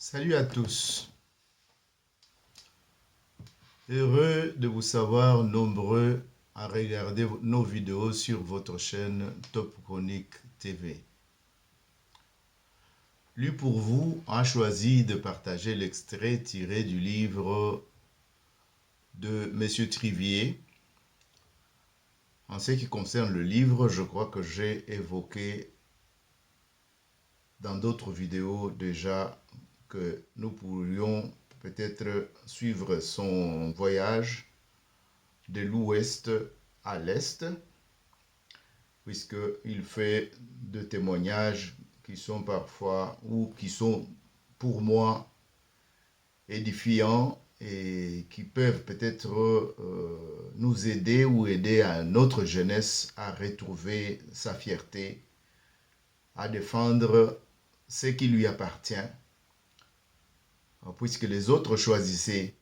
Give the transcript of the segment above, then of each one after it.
Salut à tous. Heureux de vous savoir nombreux à regarder nos vidéos sur votre chaîne Top Chronique TV. Lui pour vous a choisi de partager l'extrait tiré du livre de Monsieur Trivier. En ce qui concerne le livre, je crois que j'ai évoqué dans d'autres vidéos déjà que nous pourrions peut-être suivre son voyage de l'ouest à l'est, puisqu'il fait de témoignages qui sont parfois, ou qui sont pour moi édifiants et qui peuvent peut-être nous aider ou aider à notre jeunesse à retrouver sa fierté, à défendre ce qui lui appartient, puisque les autres choisissaient.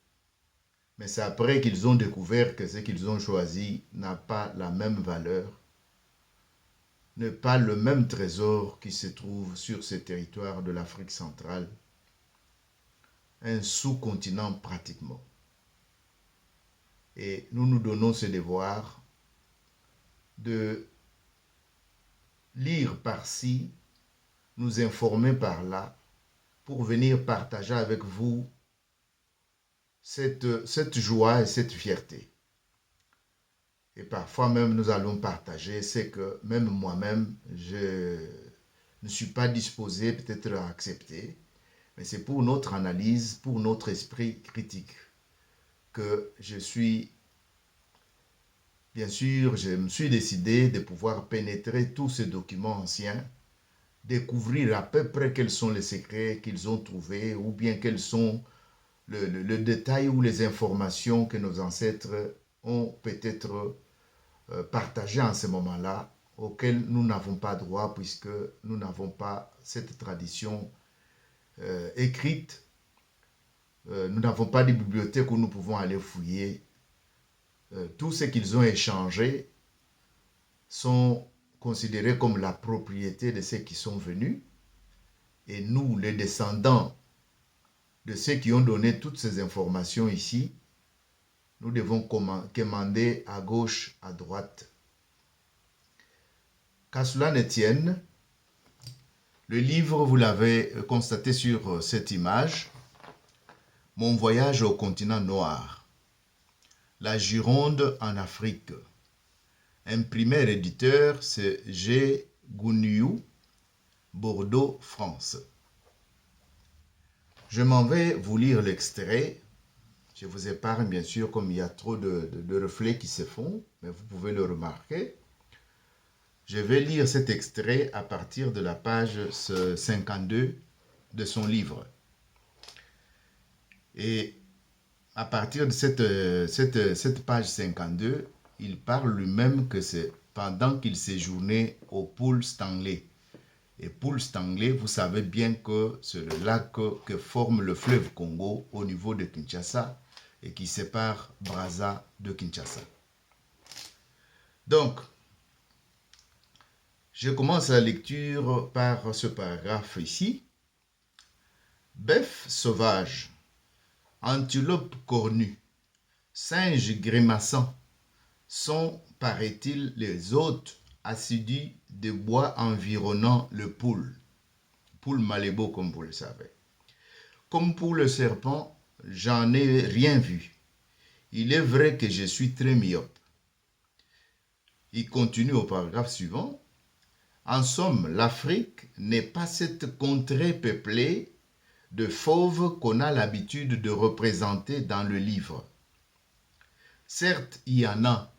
Mais c'est après qu'ils ont découvert que ce qu'ils ont choisi n'a pas la même valeur, n'est pas le même trésor qui se trouve sur ce territoire de l'Afrique centrale, un sous-continent pratiquement. Et nous nous donnons ce devoir de lire par-ci, nous informer par-là, pour venir partager avec vous cette joie et cette fierté. Et parfois même nous allons partager, c'est que même moi-même, je ne suis pas disposé peut-être à accepter, mais c'est pour notre analyse, pour notre esprit critique, que bien sûr, je me suis décidé de pouvoir pénétrer tous ces documents anciens, découvrir à peu près quels sont les secrets qu'ils ont trouvés, ou bien quels sont le détail ou les informations que nos ancêtres ont peut-être partagées en ce moment-là, auxquelles nous n'avons pas droit puisque nous n'avons pas cette tradition écrite. Nous n'avons pas de bibliothèque où nous pouvons aller fouiller. Tout ce qu'ils ont échangé sont considérés comme la propriété de ceux qui sont venus. Et nous, les descendants de ceux qui ont donné toutes ces informations ici, nous devons commander à gauche, à droite. Qu'à cela ne tienne, le livre, vous l'avez constaté sur cette image, Mon voyage au continent noir, la Gironde en Afrique. Imprimeur éditeur, c'est G. Gouniou, Bordeaux, France. Je m'en vais vous lire l'extrait. Je vous épargne bien sûr comme il y a trop de reflets qui se font, mais vous pouvez le remarquer. Je vais lire cet extrait à partir de la page 52 de son livre. Et à partir de cette page 52, il parle lui-même que c'est pendant qu'il séjournait au Pool Stanley. Et Pool Stanley, vous savez bien que c'est le lac que forme le fleuve Congo au niveau de Kinshasa et qui sépare Brazza de Kinshasa. Donc, je commence la lecture par ce paragraphe ici. Bœuf sauvage, antilope cornue, singe grimaçant sont, paraît-il, les hôtes assidus des bois environnant le poule Malébo comme vous le savez. Comme pour le serpent, j'en ai rien vu. Il est vrai que je suis très myope. Il continue au paragraphe suivant. En somme, l'Afrique n'est pas cette contrée peuplée de fauves qu'on a l'habitude de représenter dans le livre. Certes, il y en a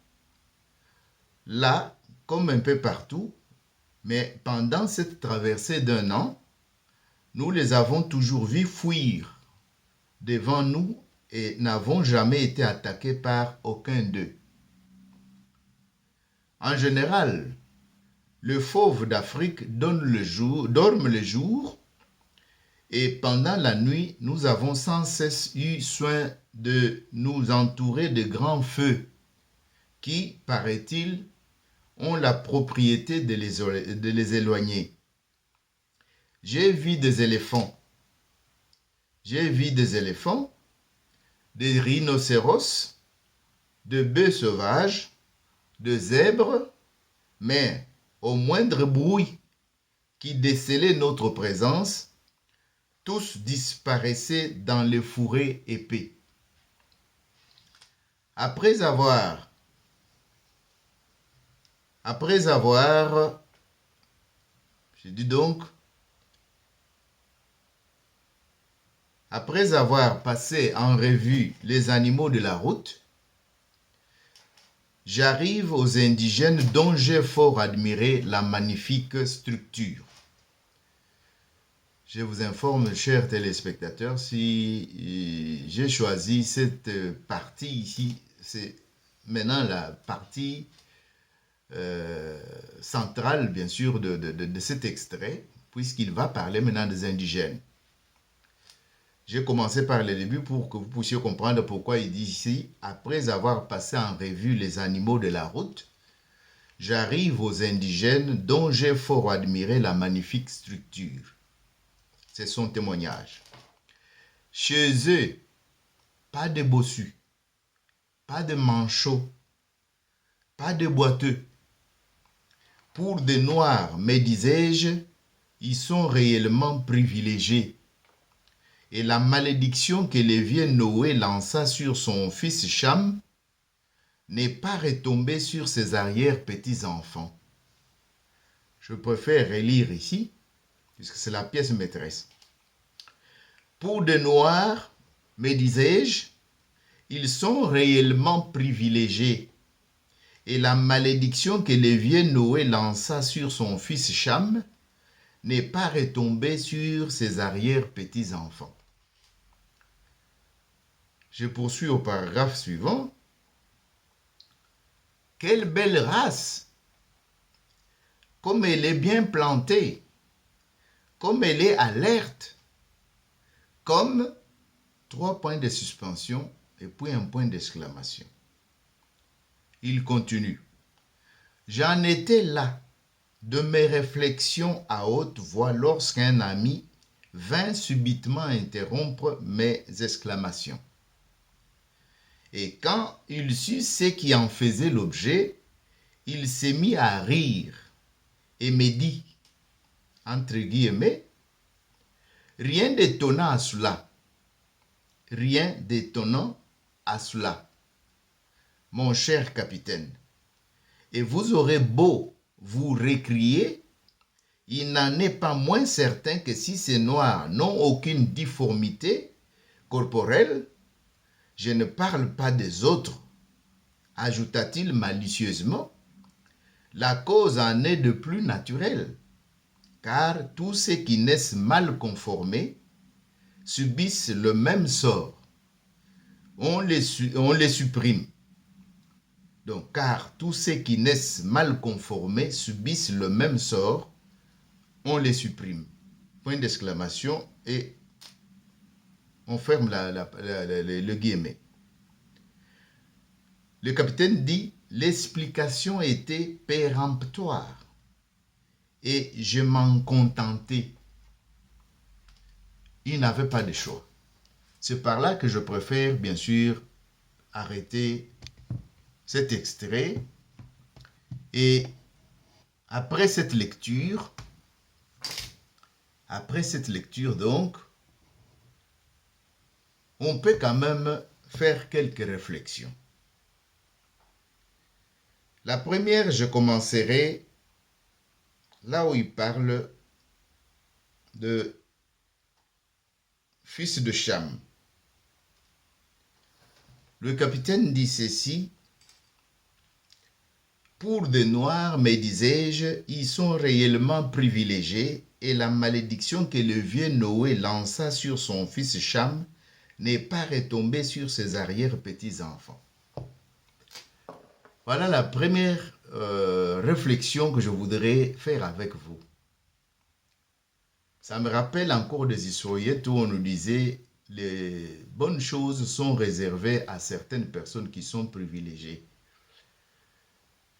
là, comme un peu partout, mais pendant cette traversée d'un an, nous les avons toujours vus fuir devant nous et n'avons jamais été attaqués par aucun d'eux. En général, le fauve d'Afrique dorme le jour et pendant la nuit, nous avons sans cesse eu soin de nous entourer de grands feux qui, paraît-il, ont la propriété de les éloigner. J'ai vu des éléphants, J'ai vu des éléphants, des rhinocéros, de bœufs sauvages, de zèbres, mais au moindre bruit qui décelait notre présence, tous disparaissaient dans les fourrés épais. Après avoir je dis donc, après avoir passé en revue les animaux de la route, j'arrive aux indigènes dont j'ai fort admiré la magnifique structure. Je vous informe, chers téléspectateurs, si j'ai choisi cette partie ici, c'est maintenant la partie centrale, bien sûr, de cet extrait, puisqu'il va parler maintenant des indigènes. J'ai commencé par le début pour que vous puissiez comprendre pourquoi il dit ici, après avoir passé en revue les animaux de la route, j'arrive aux indigènes dont j'ai fort admiré la magnifique structure. C'est son témoignage. Chez eux, pas de bossus, pas de manchots, pas de boiteux. Pour des noirs, mais disais-je, ils sont réellement privilégiés. Et la malédiction que le vieux Noé lança sur son fils Cham n'est pas retombée sur ses arrière-petits-enfants. Je préfère relire ici, puisque c'est la pièce maîtresse. Pour des noirs, me disais-je, ils sont réellement privilégiés. Et la malédiction que le vieux Noé lança sur son fils Cham n'est pas retombée sur ses arrière-petits-enfants. Je poursuis au paragraphe suivant. Quelle belle race! Comme elle est bien plantée, comme elle est alerte, comme 3 points de suspension et puis un point d'exclamation. Il continue. J'en étais là, de mes réflexions à haute voix lorsqu'un ami vint subitement interrompre mes exclamations. Et quand il sut ce qui en faisait l'objet, il s'est mis à rire et me dit, entre guillemets, rien d'étonnant à cela. Rien d'étonnant à cela, mon cher capitaine. Et vous aurez beau vous récrier, il n'en est pas moins certain que si ces noirs n'ont aucune difformité corporelle, je ne parle pas des autres, ajouta-t-il malicieusement, la cause en est de plus naturelle, car tous ceux qui naissent mal conformés subissent le même sort. On les supprime. Donc, car tous ceux qui naissent mal conformés subissent le même sort, on les supprime. Point d'exclamation et on ferme le guillemet. Le capitaine dit, l'explication était péremptoire et je m'en contentais. Il n'avait pas de choix. C'est par là que je préfère, bien sûr, arrêter cet extrait. Et après cette lecture donc, on peut quand même faire quelques réflexions. La première, je commencerai là où il parle de fils de Cham. Le capitaine dit ceci. Pour des noirs, me disais-je, ils sont réellement privilégiés et la malédiction que le vieux Noé lança sur son fils Cham n'est pas retombée sur ses arrière-petits-enfants. Voilà la première réflexion que je voudrais faire avec vous. Ça me rappelle encore des historiettes où on nous disait les bonnes choses sont réservées à certaines personnes qui sont privilégiées.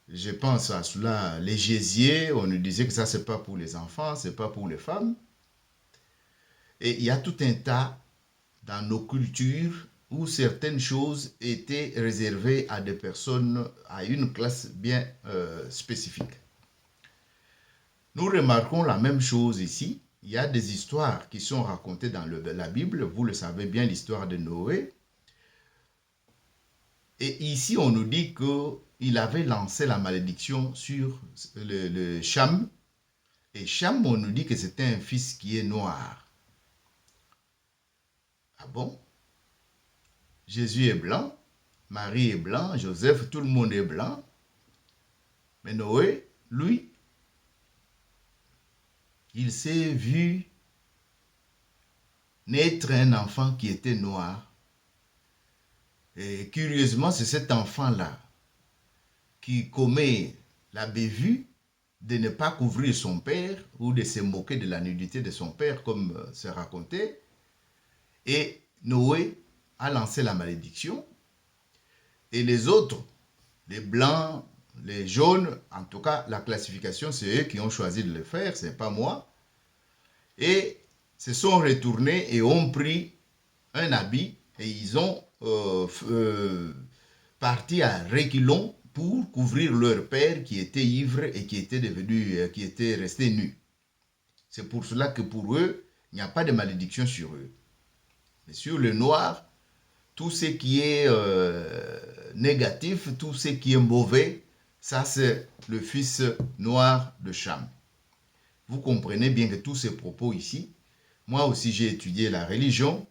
Je pense à cela, les gésiers, on nous disait que ça c'est pas pour les enfants, c'est pas pour les femmes. Et il y a tout un tas dans nos cultures où certaines choses étaient réservées à des personnes, à une classe bien spécifique. Nous remarquons la même chose ici. Il y a des histoires qui sont racontées dans la Bible. Vous le savez bien, l'histoire de Noé. Et ici, on nous dit qu'il avait lancé la malédiction sur le Cham. Et Cham, on nous dit que c'était un fils qui est noir. Ah bon? Jésus est blanc, Marie est blanc, Joseph, tout le monde est blanc. Mais Noé, lui, il s'est vu naître un enfant qui était noir. Et curieusement, c'est cet enfant-là qui commet la bévue de ne pas couvrir son père ou de se moquer de la nudité de son père, comme c'est raconté. Et Noé a lancé la malédiction. Et les autres, les blancs, les jaunes, en tout cas, la classification, c'est eux qui ont choisi de le faire, ce n'est pas moi. Et se sont retournés et ont pris un habit et ils ont parti à reculons pour couvrir leur père qui était ivre et qui était resté nu. C'est pour cela que pour eux, il n'y a pas de malédiction sur eux. Mais sur le noir, tout ce qui est négatif, tout ce qui est mauvais, ça c'est le fils noir de Cham. Vous comprenez bien que tous ces propos ici, moi aussi j'ai étudié la religion,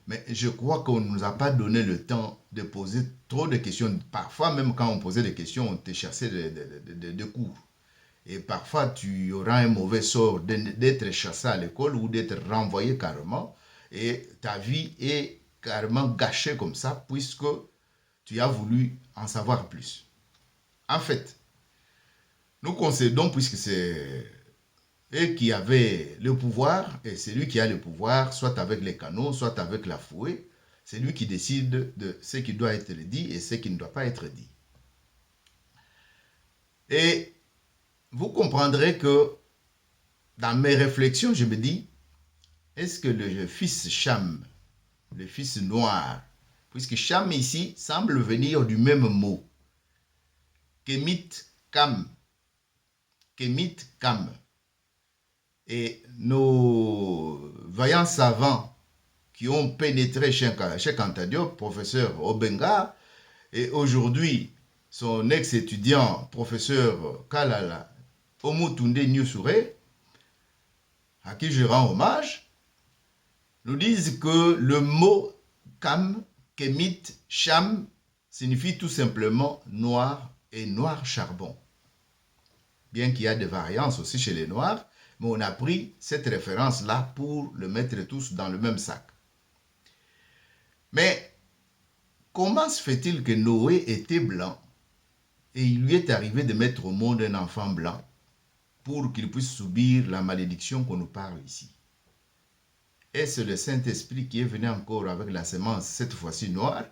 mais je crois qu'on ne nous a pas donné le temps de poser trop de questions. Parfois, même quand on posait des questions, on te chassait de cours. Et parfois, tu auras un mauvais sort d'être chassé à l'école ou d'être renvoyé carrément. Et ta vie est carrément gâchée comme ça, puisque tu as voulu en savoir plus. En fait, nous concédons, puisque c'est eux qui avaient le pouvoir, et c'est lui qui a le pouvoir, soit avec les canons, soit avec la fouet, c'est lui qui décide de ce qui doit être dit et ce qui ne doit pas être dit. Et vous comprendrez que dans mes réflexions, je me dis, est-ce que le fils Cham, le fils noir, puisque Cham ici semble venir du même mot, Kemit Kam, Kemit Kam. Et nos vaillants savants qui ont pénétré chez Anta Diop, professeur Obenga, et aujourd'hui son ex-étudiant, professeur Kalala Omutunde Nyusure, à qui je rends hommage, nous disent que le mot Kam, Kemit, Cham signifie tout simplement noir et noir charbon. Bien qu'il y a des variances aussi chez les noirs, mais on a pris cette référence-là pour le mettre tous dans le même sac. Mais comment se fait-il que Noé était blanc et il lui est arrivé de mettre au monde un enfant blanc pour qu'il puisse subir la malédiction qu'on nous parle ici? Est-ce le Saint-Esprit qui est venu encore avec la semence, cette fois-ci noire?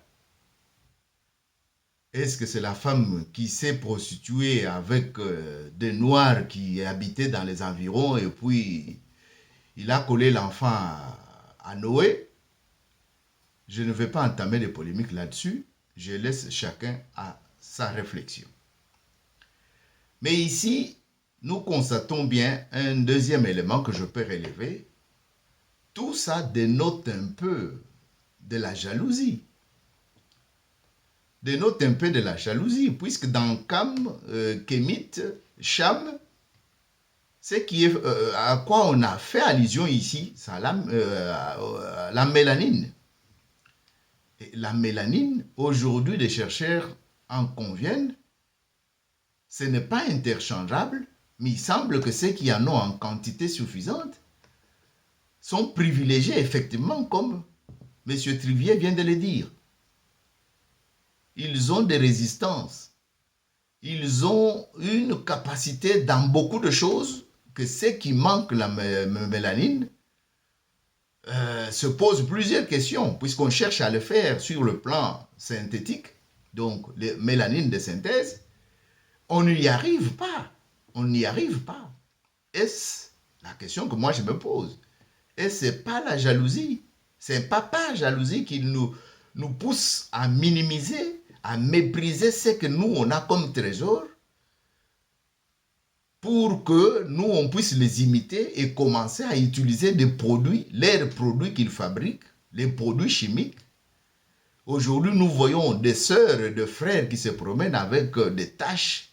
Est-ce que c'est la femme qui s'est prostituée avec des noirs qui habitaient dans les environs et puis il a collé l'enfant à Noé? Je ne vais pas entamer des polémiques là-dessus. Je laisse chacun à sa réflexion. Mais ici, nous constatons bien un deuxième élément que je peux relever. Tout ça dénote un peu de la jalousie. Dénote un peu de la jalousie, puisque dans Kam, Kemit, Cham, ce qui est, à quoi on a fait allusion ici, c'est la mélanine. Et la mélanine, aujourd'hui, les chercheurs en conviennent, ce n'est pas interchangeable, mais il semble que ceux qui en ont en quantité suffisante sont privilégiés, effectivement, comme M. Trivier vient de le dire. Ils ont des résistances. Ils ont une capacité dans beaucoup de choses que ceux qui manquent la mélanine se posent plusieurs questions, puisqu'on cherche à le faire sur le plan synthétique, donc les mélanines de synthèse, on n'y arrive pas. On n'y arrive pas. Est-ce la question que moi je me pose? Est-ce pas la jalousie? C'est pas par jalousie qu'il nous pousse à minimiser, à mépriser ce que nous, on a comme trésor, pour que nous, on puisse les imiter et commencer à utiliser des produits, leurs produits qu'ils fabriquent, les produits chimiques. Aujourd'hui, nous voyons des sœurs et des frères qui se promènent avec des taches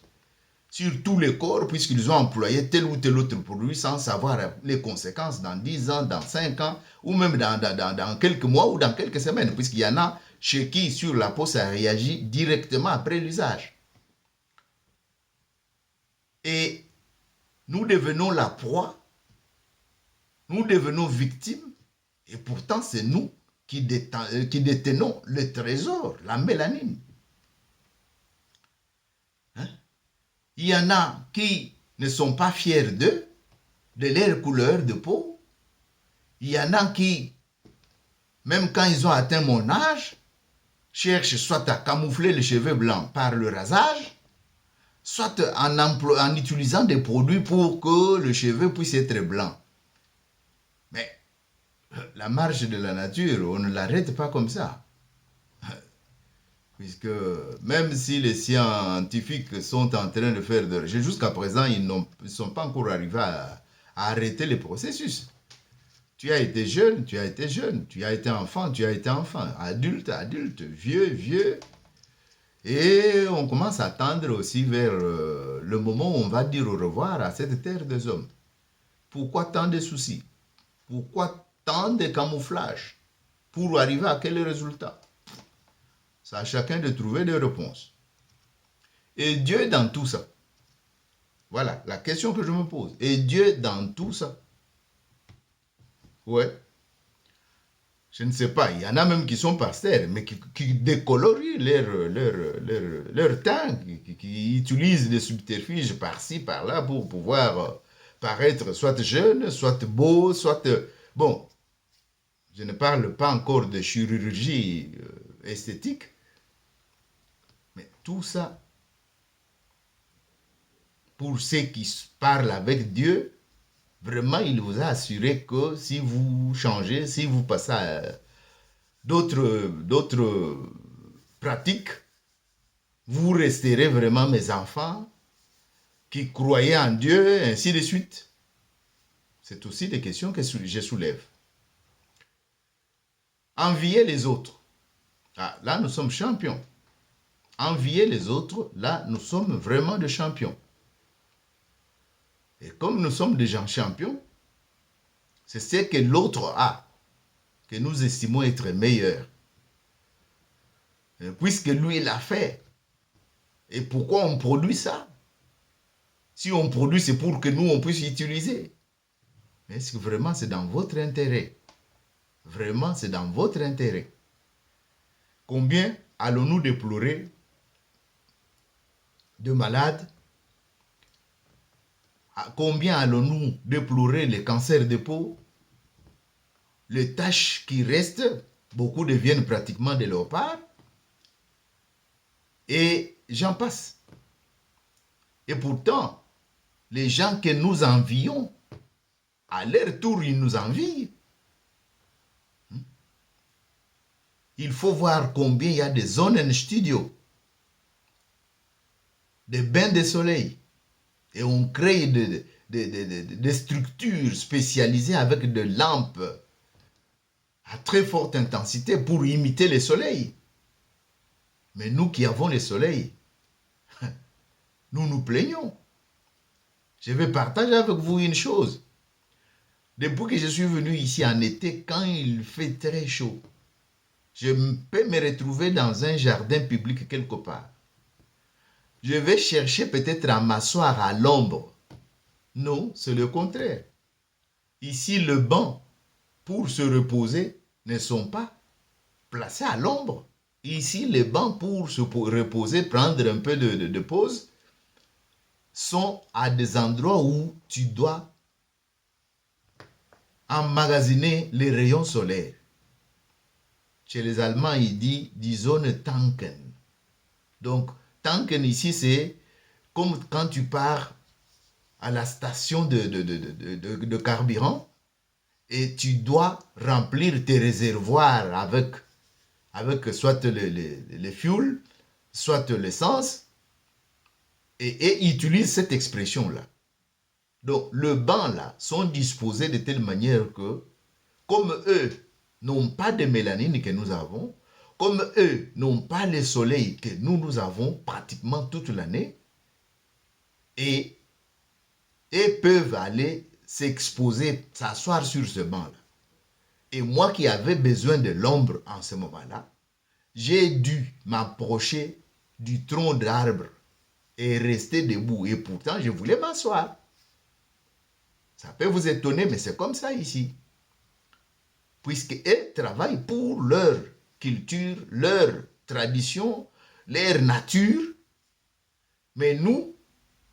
sur tous les corps puisqu'ils ont employé tel ou tel autre produit sans savoir les conséquences dans 10 ans, dans 5 ans, ou même dans quelques mois ou dans quelques semaines, puisqu'il y en a chez qui sur la peau ça réagit directement après l'usage. Et nous devenons la proie, nous devenons victimes, et pourtant c'est nous qui détenons le trésor, la mélanine. Hein? Il y en a qui ne sont pas fiers d'eux, de leur couleur de peau. Il y en a qui, même quand ils ont atteint mon âge, cherchent soit à camoufler les cheveux blancs par le rasage, soit en utilisant des produits pour que le cheveu puisse être blanc. Mais la marche de la nature, on ne l'arrête pas comme ça. Puisque même si les scientifiques sont en train de faire des recherches, jusqu'à présent, ils ne sont pas encore arrivés à arrêter les processus. Tu as été jeune, tu as été jeune, tu as été enfant, tu as été enfant, adulte, adulte, vieux, vieux. Et on commence à tendre aussi vers le moment où on va dire au revoir à cette terre des hommes. Pourquoi tant de soucis? Pourquoi tant de camouflage? Pour arriver à quel résultat? C'est à chacun de trouver des réponses. Et Dieu dans tout ça? Voilà la question que je me pose. Et Dieu dans tout ça? Ouais. Je ne sais pas. Il y en a même qui sont pasteurs, mais qui décolorient leur teint, qui utilisent des subterfuges par-ci, par-là pour pouvoir paraître soit jeune, soit beau, soit... Bon, je ne parle pas encore de chirurgie esthétique, mais tout ça, pour ceux qui parlent avec Dieu, vraiment, il vous a assuré que si vous changez, si vous passez à d'autres pratiques, vous resterez vraiment mes enfants qui croyaient en Dieu, ainsi de suite. C'est aussi des questions que je soulève. Envier les autres. Ah, là, nous sommes champions. Envier les autres, là, nous sommes vraiment des champions. Et comme nous sommes des gens champions, c'est ce que l'autre a, que nous estimons être meilleur. Et puisque lui l'a fait. Et pourquoi on produit ça? Si on produit, c'est pour que nous, on puisse utiliser. Mais est-ce que vraiment c'est dans votre intérêt? Vraiment, c'est dans votre intérêt. Combien allons-nous déplorer de malades? Combien allons-nous déplorer les cancers de peau? Les taches qui restent, beaucoup deviennent pratiquement des léopards. Et j'en passe. Et pourtant, les gens que nous envions, à leur tour, ils nous envient. Il faut voir combien il y a de zones en studio, des bains de soleil. Et on crée des structures spécialisées avec des lampes à très forte intensité pour imiter le soleil. Mais nous qui avons le soleil, nous nous plaignons. Je vais partager avec vous une chose. Depuis que je suis venu ici en été, quand il fait très chaud, je peux me retrouver dans un jardin public quelque part. Je vais chercher peut-être à m'asseoir à l'ombre. Non, c'est le contraire. Ici, le banc pour se reposer ne sont pas placés à l'ombre. Ici, les bancs pour se reposer, prendre un peu de pause, sont à des endroits où tu dois emmagasiner les rayons solaires. Chez les Allemands, il dit die Sonne tanken. Donc, tanken ici, c'est comme quand tu pars à la station de carburant Et tu dois remplir tes réservoirs avec soit le fuel, soit l'essence, et utilise cette expression-là. Donc, le banc là sont disposés de telle manière que, comme eux n'ont pas de mélanine que nous avons, comme eux n'ont pas le soleil que nous avons pratiquement toute l'année, et peuvent aller s'exposer, s'asseoir sur ce banc-là. Et moi qui avais besoin de l'ombre en ce moment-là, j'ai dû m'approcher du tronc d'arbre et rester debout. Et pourtant, je voulais m'asseoir. Ça peut vous étonner, mais c'est comme ça ici. Puisqu'ils travaillent pour leur culture, leur tradition, leur nature. Mais nous,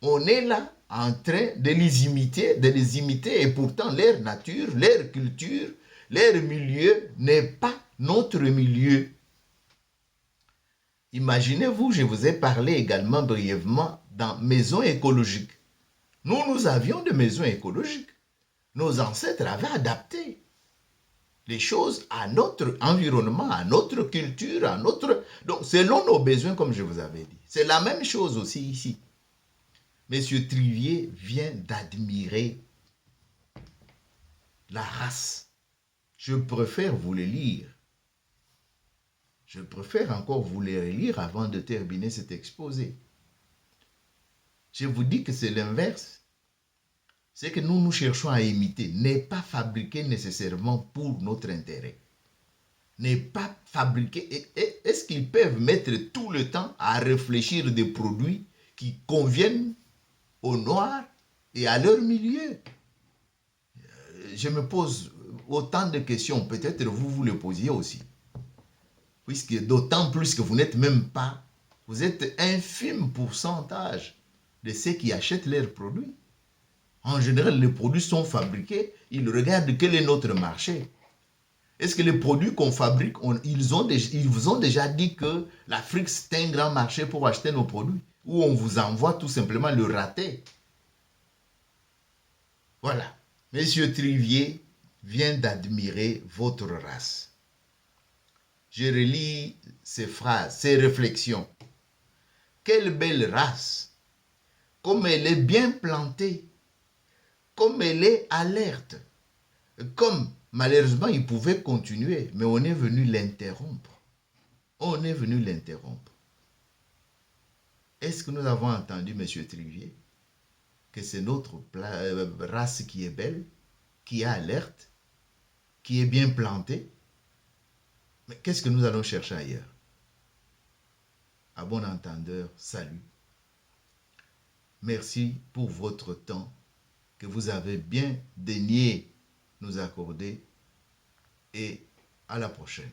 on est là en train de les imiter, et pourtant leur nature, leur culture, leur milieu n'est pas notre milieu. Imaginez-vous, je vous ai parlé également brièvement dans maison écologique. Nous avions des maisons écologiques. Nos ancêtres avaient adapté les choses à notre environnement, à notre culture, à notre... Donc, selon nos besoins, comme je vous avais dit. C'est la même chose aussi ici. Monsieur Trivier vient d'admirer la race. Je préfère vous le lire. Je préfère encore vous le relire avant de terminer cet exposé. Je vous dis que c'est l'inverse. C'est que nous cherchons à imiter, n'est pas fabriqué nécessairement pour notre intérêt. N'est pas fabriqué. Est-ce qu'ils peuvent mettre tout le temps à réfléchir des produits qui conviennent aux Noirs et à leur milieu? Je me pose autant de questions, peut-être vous les posiez aussi. Puisque d'autant plus que vous n'êtes même pas, vous êtes infime pourcentage de ceux qui achètent leurs produits. En général, les produits sont fabriqués, ils regardent quel est notre marché. Est-ce que les produits qu'on fabrique, ils vous ont déjà dit que l'Afrique c'est un grand marché pour acheter nos produits? Ou on vous envoie tout simplement le rater? Voilà. Monsieur Trivier vient d'admirer votre race. Je relis ces phrases, ces réflexions. Quelle belle race! Comme elle est bien plantée, comme elle est alerte, comme malheureusement il pouvait continuer, mais on est venu l'interrompre. On est venu l'interrompre. Est-ce que nous avons entendu, monsieur Trivier, que c'est notre race qui est belle, qui est alerte, qui est bien plantée? Mais qu'est-ce que nous allons chercher ailleurs? À bon entendeur, salut. Merci pour votre temps que vous avez bien daigné nous accorder, et à la prochaine.